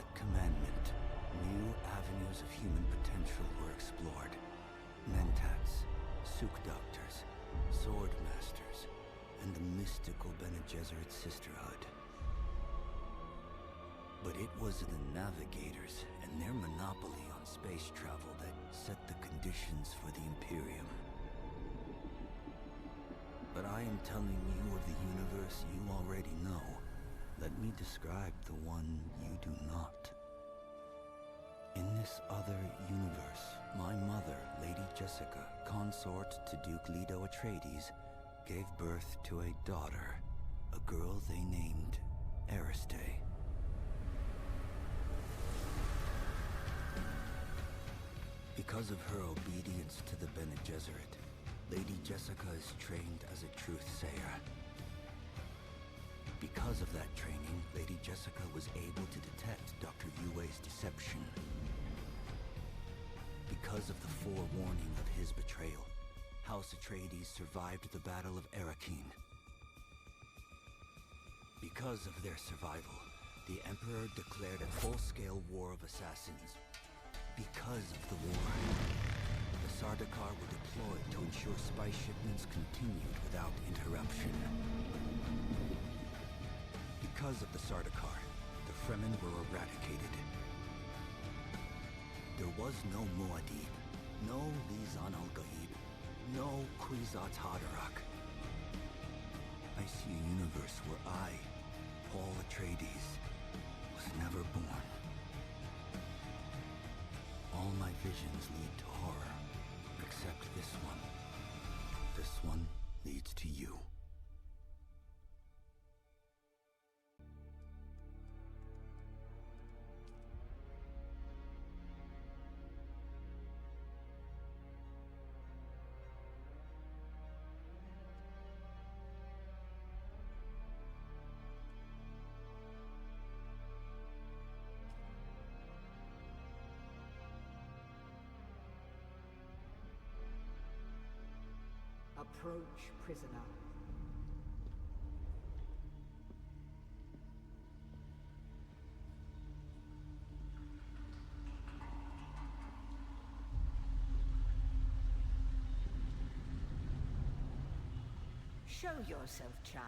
that commandment, new avenues of human potential were explored. Mentats, Suk Doctors, Sword Masters, and the mystical Bene Gesserit Sisterhood. But it was the Navigators and their monopoly on space travel that set the conditions for the Imperium. But I am telling you of the universe you already know. Let me describe the one you do not. In this other universe, my mother, Lady Jessica, consort to Duke Leto Atreides, gave birth to a daughter, a girl they named Aristei. Because of her obedience to the Bene Gesserit, Lady Jessica is trained as a truth-sayer. Because of that training, Lady Jessica was able to detect Dr. Yue's deception. Because of the forewarning of his betrayal, House Atreides survived the Battle of Arrakeen. Because of their survival, the Emperor declared a full-scale war of assassins. Because of the war, the Sardaukar were deployed to ensure spice shipments continued without interruption. Because of the Sardaukar, the Fremen were eradicated. There was no Muad'Dib, no Lisan al-Gaib, no Kwisatz Haderach. I see a universe where I, Paul Atreides, was never born. All my visions lead to horror, except this one. This one leads to you. Approach, prisoner. Show yourself, child.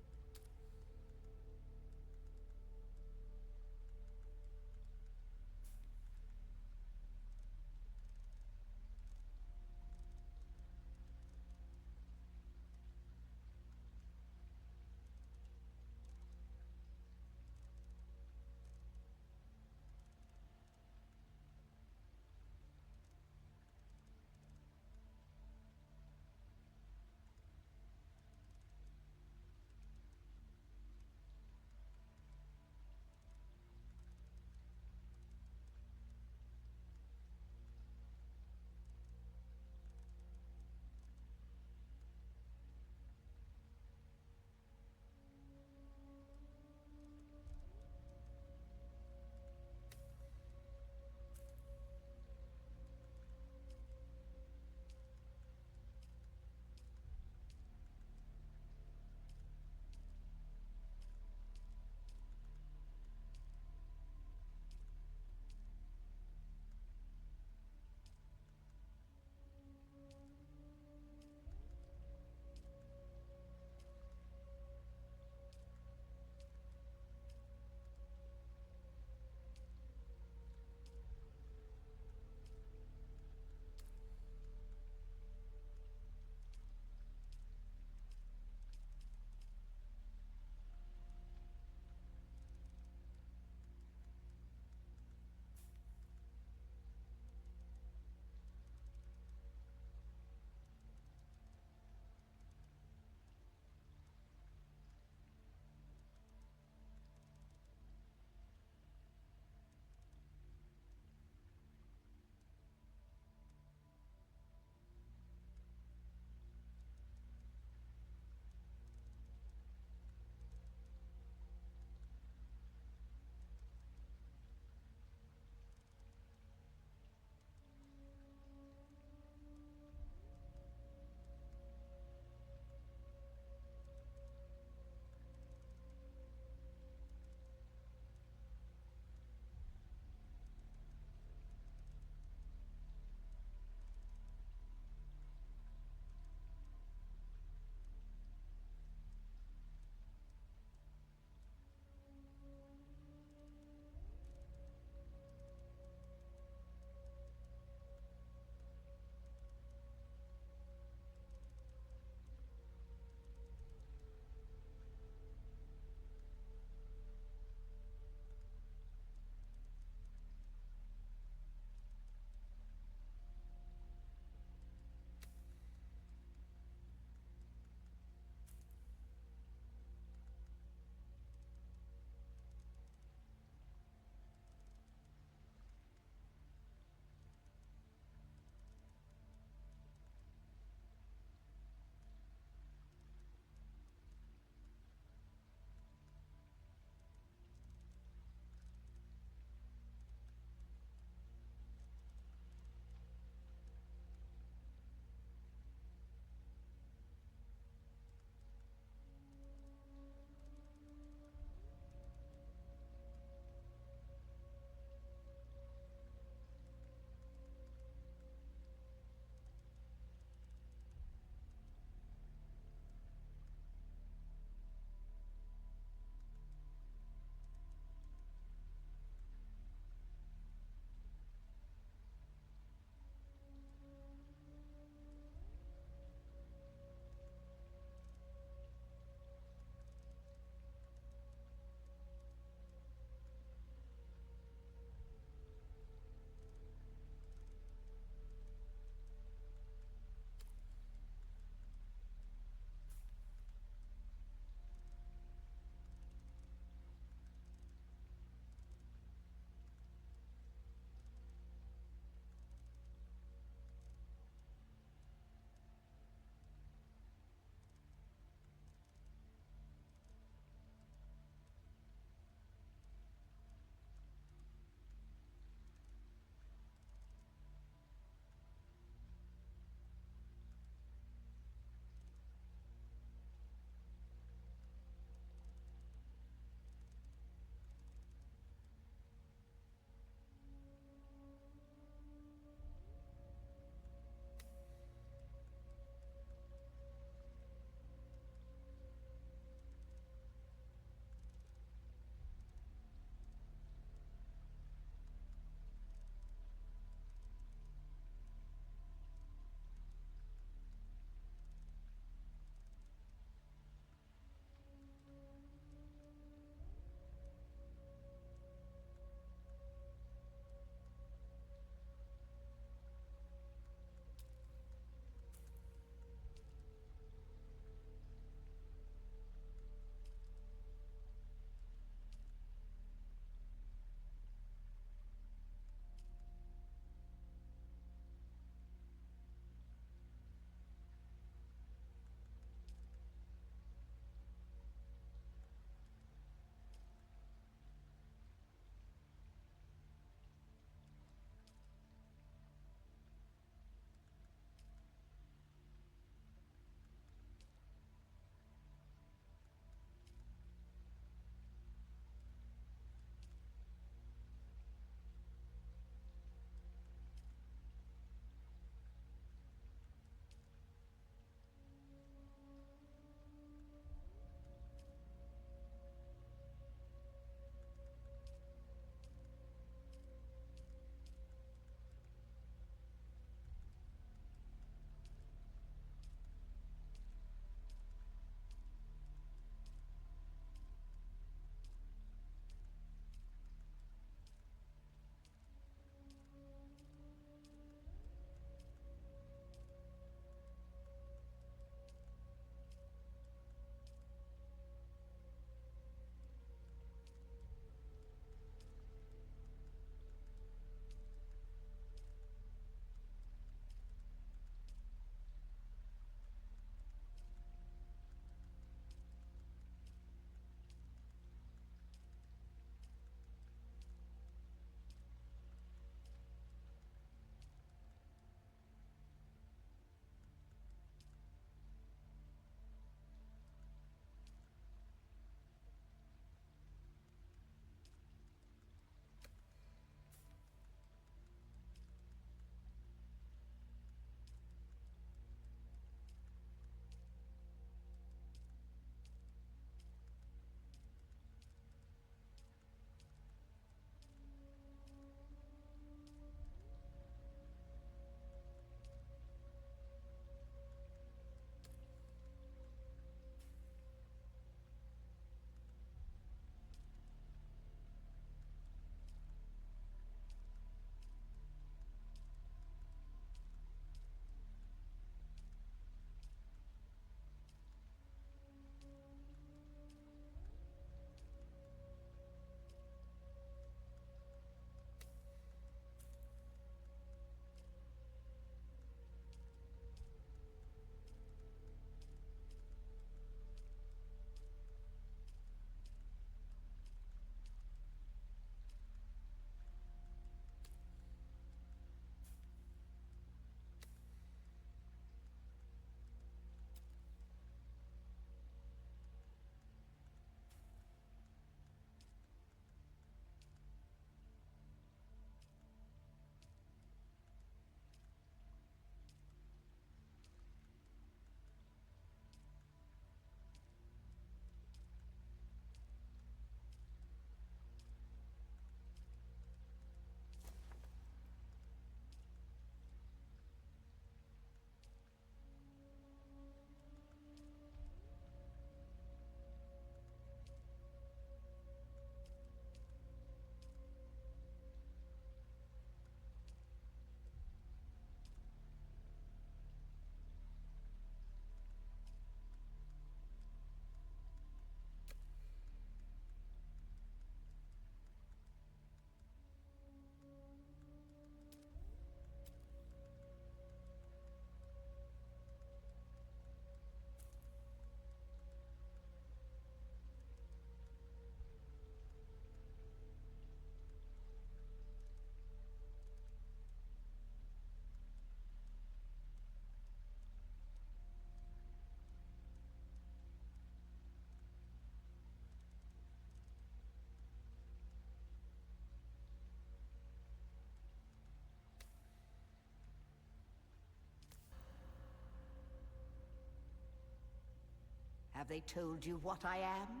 Have they told you what I am?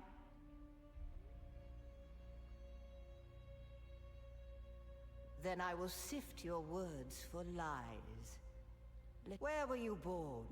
Then I will sift your words for lies. Where were you born?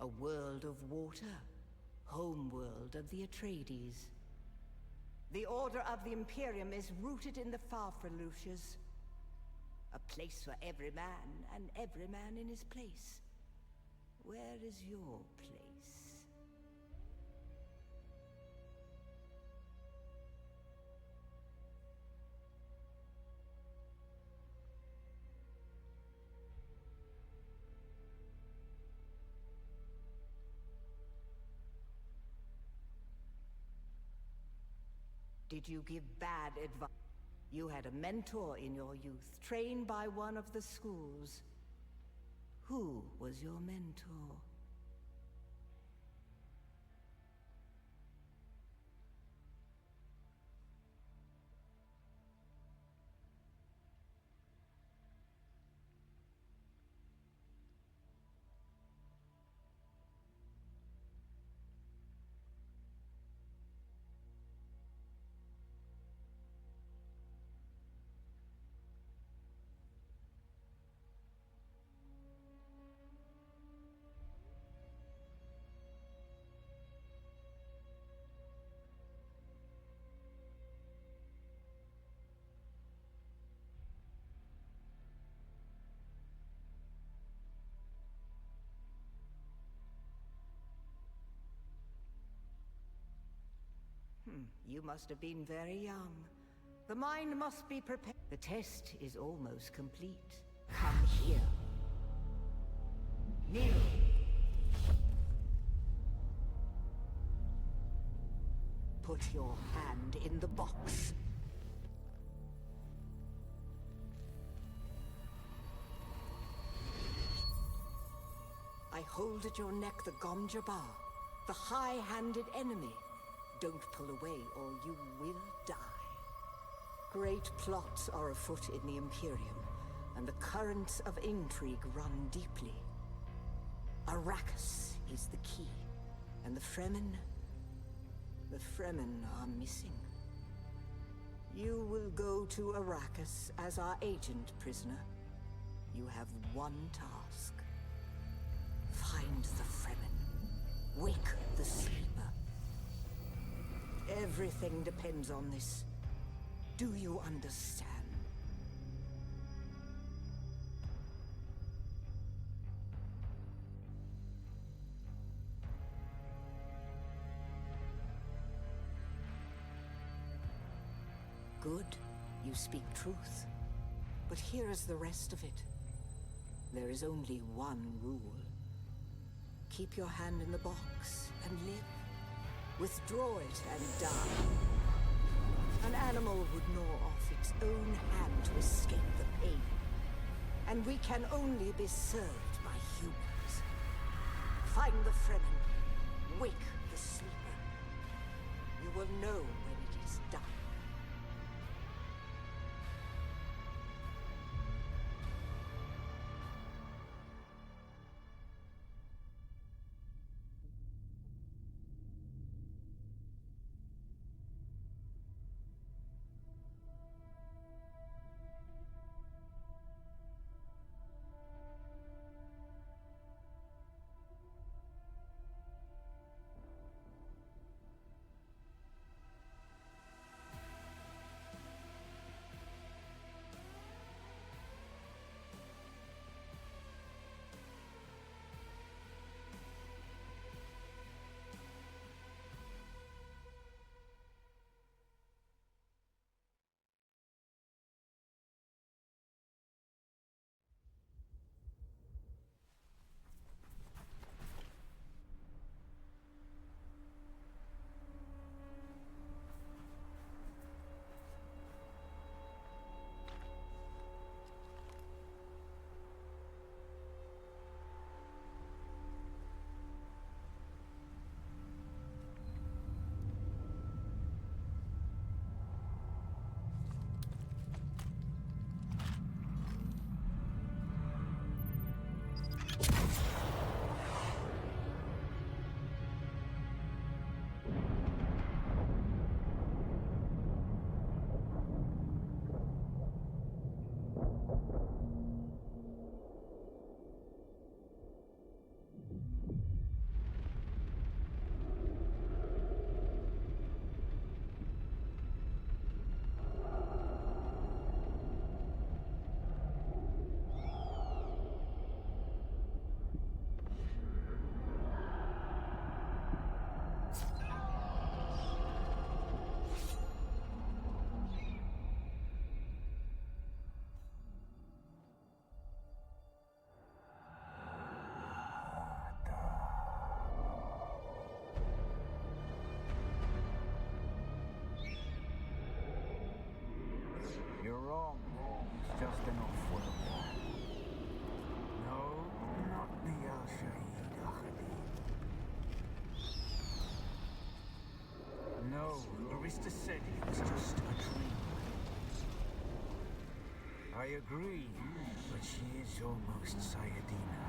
A world of water, homeworld of the Atreides. The Order of the Imperium is rooted in the Farfreluches. A place for every man, and every man in his place. Where is your place? Did you give bad advice? You had a mentor in your youth, trained by one of the schools. Who was your mentor? You must have been very young. The mind must be prepared. The test is almost complete. Come here. Kneel. Put your hand in the box. I hold at your neck the Gomjabar, the high-handed enemy. Don't pull away or you will die. Great plots are afoot in the Imperium, and the currents of intrigue run deeply. Arrakis is the key, and the Fremen are missing. You will go to Arrakis as our agent, prisoner. You have one task. Find the Fremen. Wake the sleeper. Everything depends on this. Do you understand? Good. You speak truth. But here is the rest of it. There is only one rule. Keep your hand in the box and live. Withdraw it and die. An animal would gnaw off its own hand to escape the pain. And we can only be served by humans. Find the Fremen. Wake the sleeper. You will know when it is done. just enough for the war. No, not the Al-Shaheed Ahadi. No, Arista said it was just a dream. I agree, but she is almost Sayadina.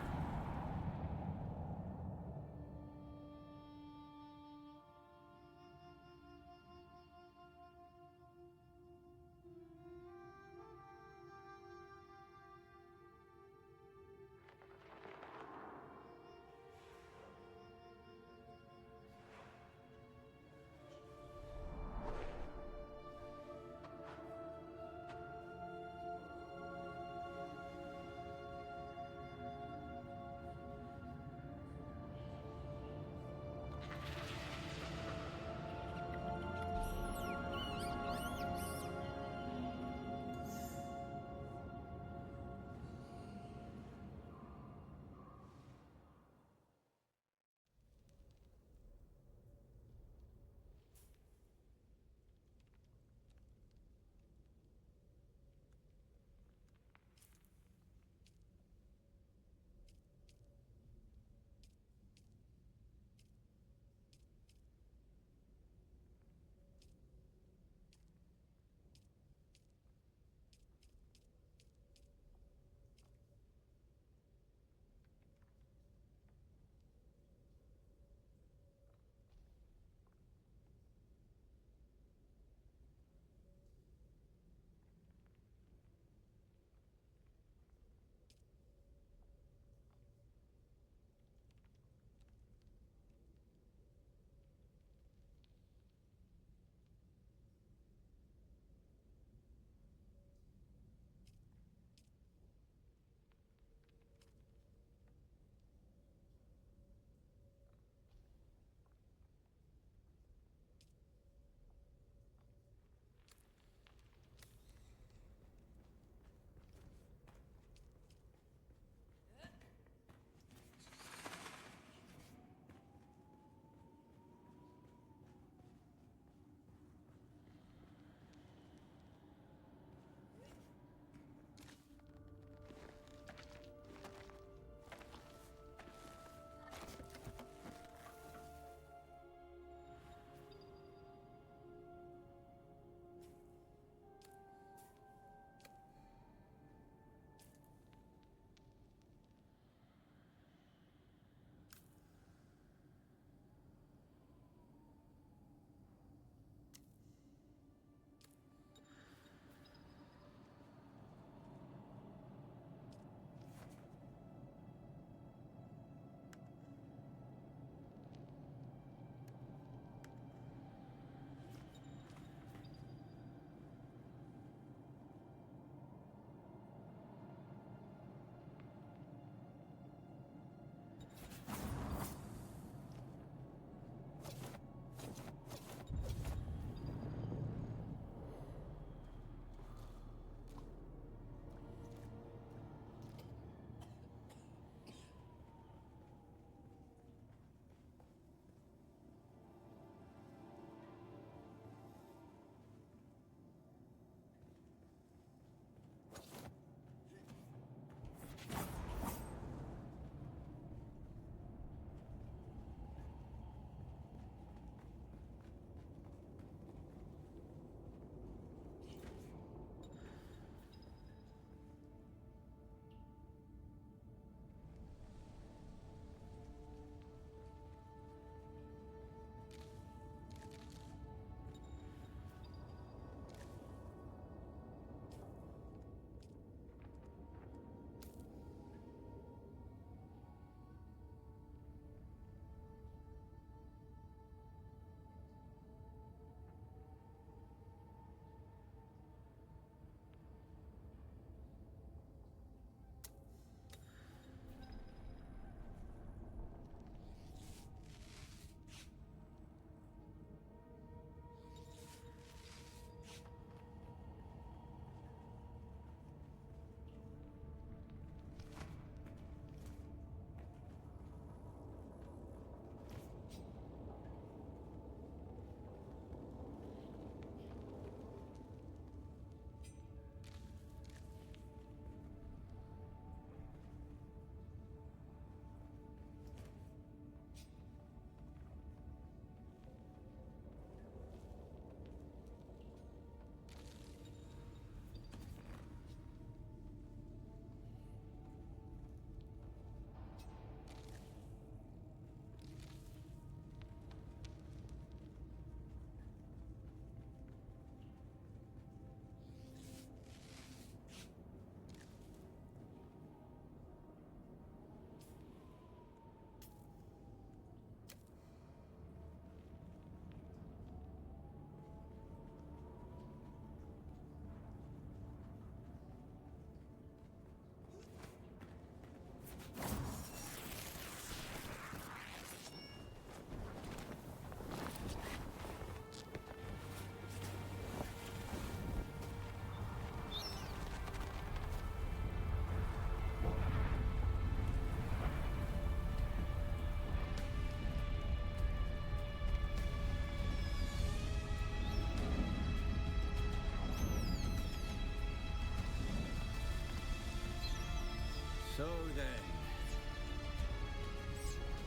So then,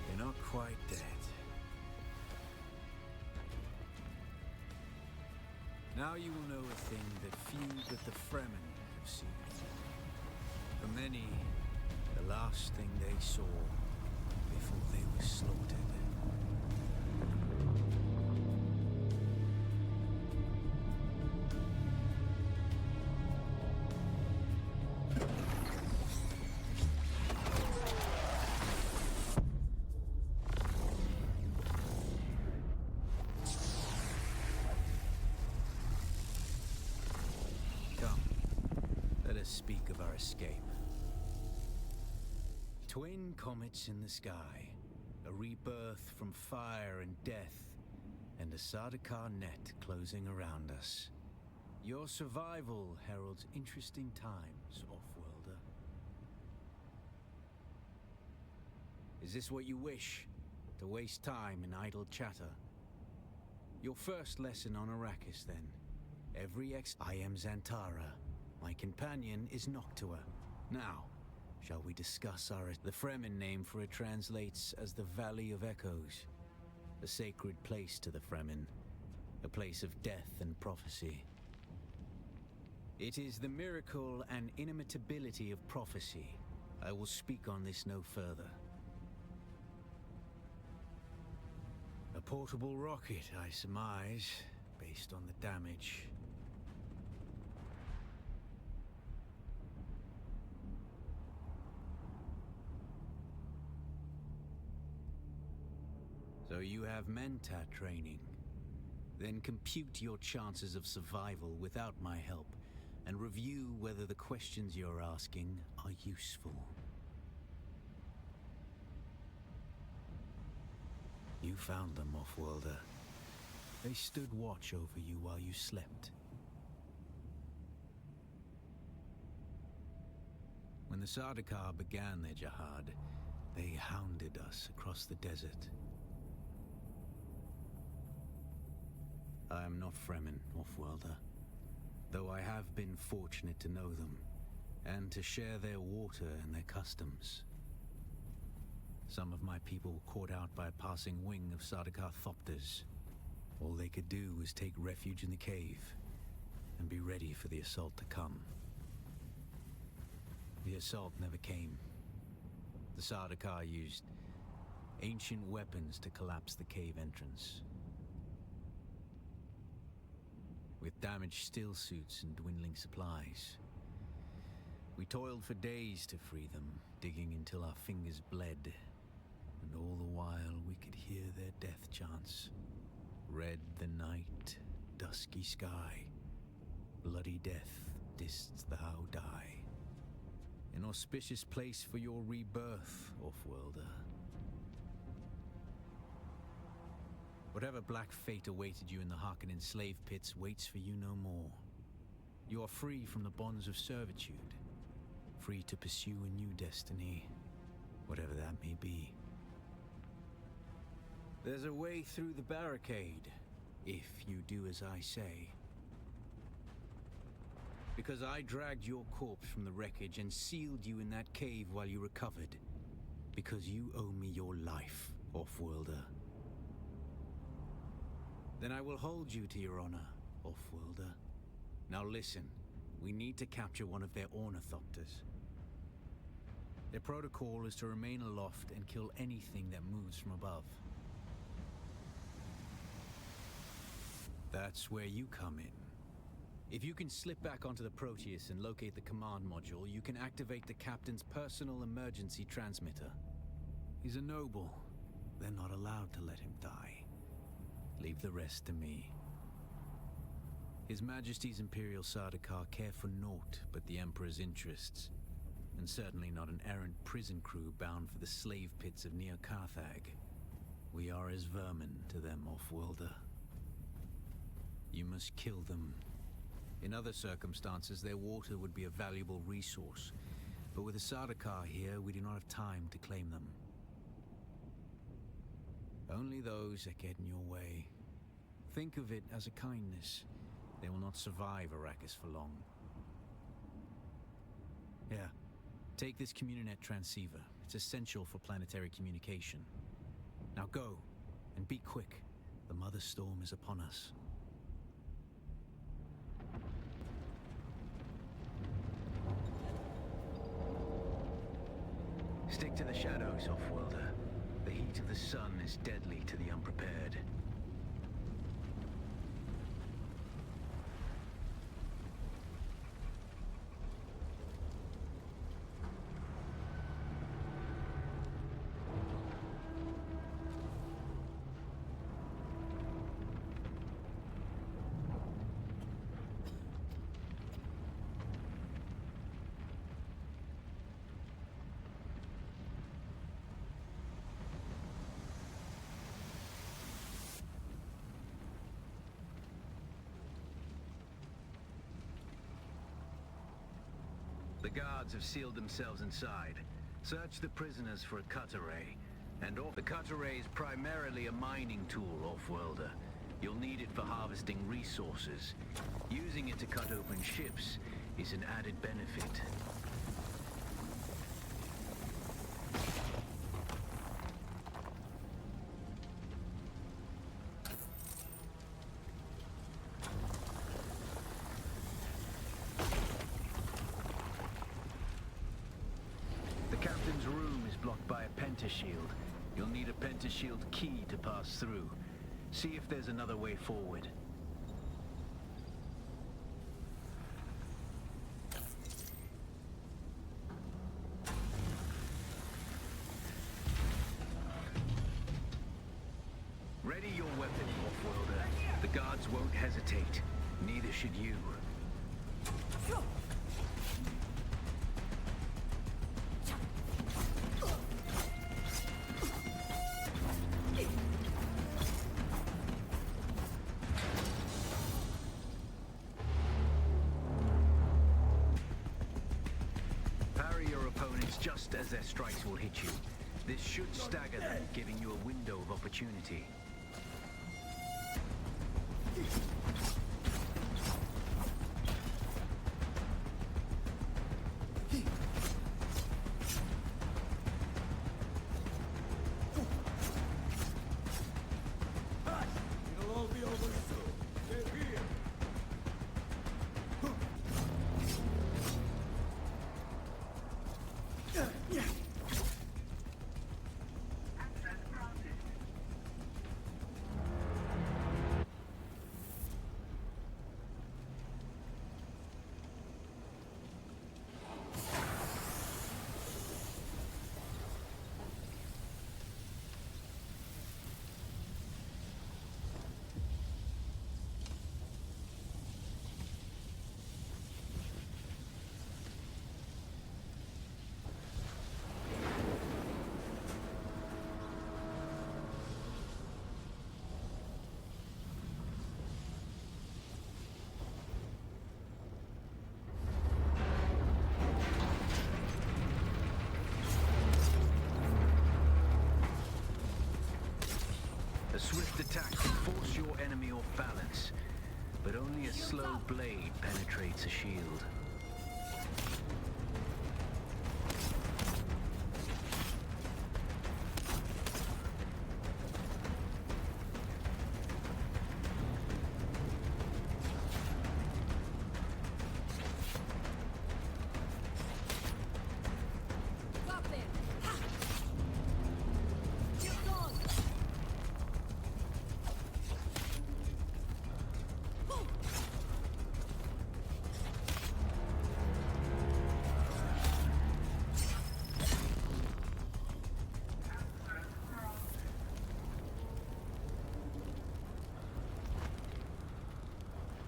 you're not quite dead. Now you will know a thing that few but the Fremen have seen. For many, the last thing they saw before they were slaughtered. Speak of our escape. Twin comets in the sky, a rebirth from fire and death, and a Sardaukar net closing around us. Your survival heralds interesting times, Offworlder. Is this what you wish? To waste time in idle chatter? Your first lesson on Arrakis, then. I am Xantara. My companion is Noctua. Now, shall we discuss the Fremen name for it translates as the Valley of Echoes. A sacred place to the Fremen. A place of death and prophecy. It is the miracle and inimitability of prophecy. I will speak on this no further. A portable rocket, I surmise, based on the damage. So you have Mentat training. Then compute your chances of survival without my help, and review whether the questions you're asking are useful. You found them, Offworlder. They stood watch over you while you slept. When the Sardaukar began their jihad, they hounded us across the desert. I am not Fremen, Offworlder, though I have been fortunate to know them, and to share their water and their customs. Some of my people were caught out by a passing wing of Sardaukar thopters. All they could do was take refuge in the cave, and be ready for the assault to come. The assault never came. The Sardaukar used ancient weapons to collapse the cave entrance. With damaged still suits and dwindling supplies. We toiled for days to free them, digging until our fingers bled, and all the while we could hear their death chants. Red the night, dusky sky, bloody death, didst thou die. An auspicious place for your rebirth, Offworlder. Whatever black fate awaited you in the Harkonnen slave pits waits for you no more. You are free from the bonds of servitude, free to pursue a new destiny, whatever that may be. There's a way through the barricade, if you do as I say. Because I dragged your corpse from the wreckage and sealed you in that cave while you recovered. Because you owe me your life, Offworlder. Then I will hold you to your honor, Offworlder. Now listen, we need to capture one of their ornithopters. Their protocol is to remain aloft and kill anything that moves from above. That's where you come in. If you can slip back onto the Proteus and locate the command module, you can activate the captain's personal emergency transmitter. He's a noble. They're not allowed to let him die. Leave the rest to me. His Majesty's Imperial Sardaukar care for naught but the Emperor's interests, and certainly not an errant prison crew bound for the slave pits of Neo Carthag. We are as vermin to them, Offworlder. You must kill them. In other circumstances, their water would be a valuable resource, but with the Sardaukar here, we do not have time to claim them. Only those that get in your way. Think of it as a kindness. They will not survive Arrakis for long. Here, Take this Communinet transceiver. It's essential for planetary communication. Now go, and be quick. The Mother Storm is upon us. Stick to the shadows, Offworlder. The heat of the sun is deadly to the unprepared. The guards have sealed themselves inside. Search the prisoners for a cut array. The cut array is primarily a mining tool, Offworlder. You'll need it for harvesting resources. Using it to cut open ships is an added benefit. Captain's room is blocked by a pentashield. You'll need a pentashield key to pass through. See if there's another way forward. Ready your weapon, Offworlder. The guards won't hesitate. Neither should you. Just as their strikes will hit you. This should stagger them, giving you a window of opportunity. It'll all be over soon. Get here. A swift attack can force your enemy off balance, but only a slow blade penetrates a shield.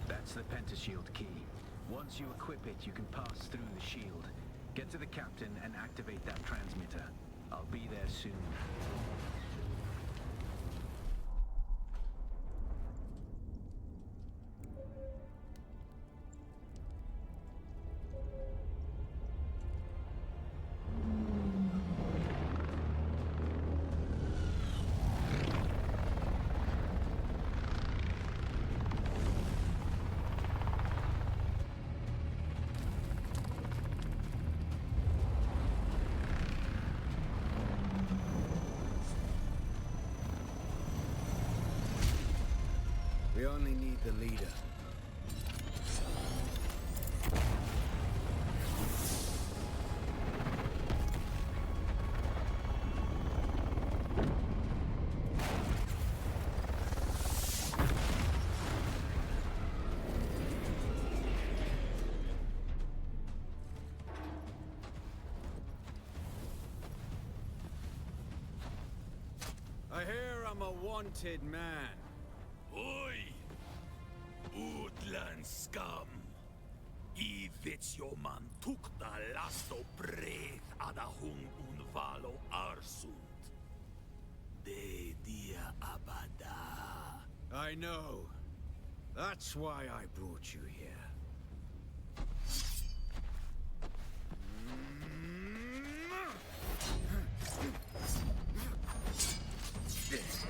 That's the pentashield key. Once you equip it, you can pass through the shield. Get to the captain and activate that transmitter. I'll be there soon. We only need the leader. I hear I'm a wanted man. Oi! Utland scum! I vits jo man tukta lasto breath ada hung unvalo arsund. De dia abada. I know. That's why I brought you here. Stitch.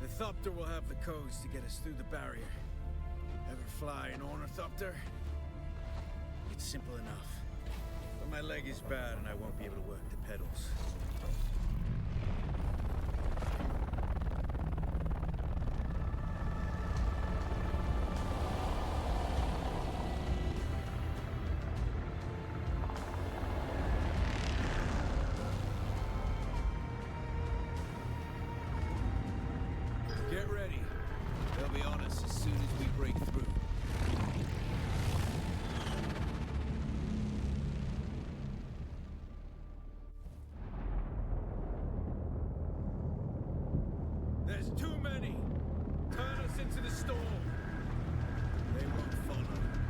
The Thopter will have the codes to get us through the barrier. Ever fly an ornithopter? It's simple enough. But my leg is bad and I won't be able to work the pedals. Get ready. They'll be on us as soon as we break through. There's too many! Turn us into the storm! They won't follow.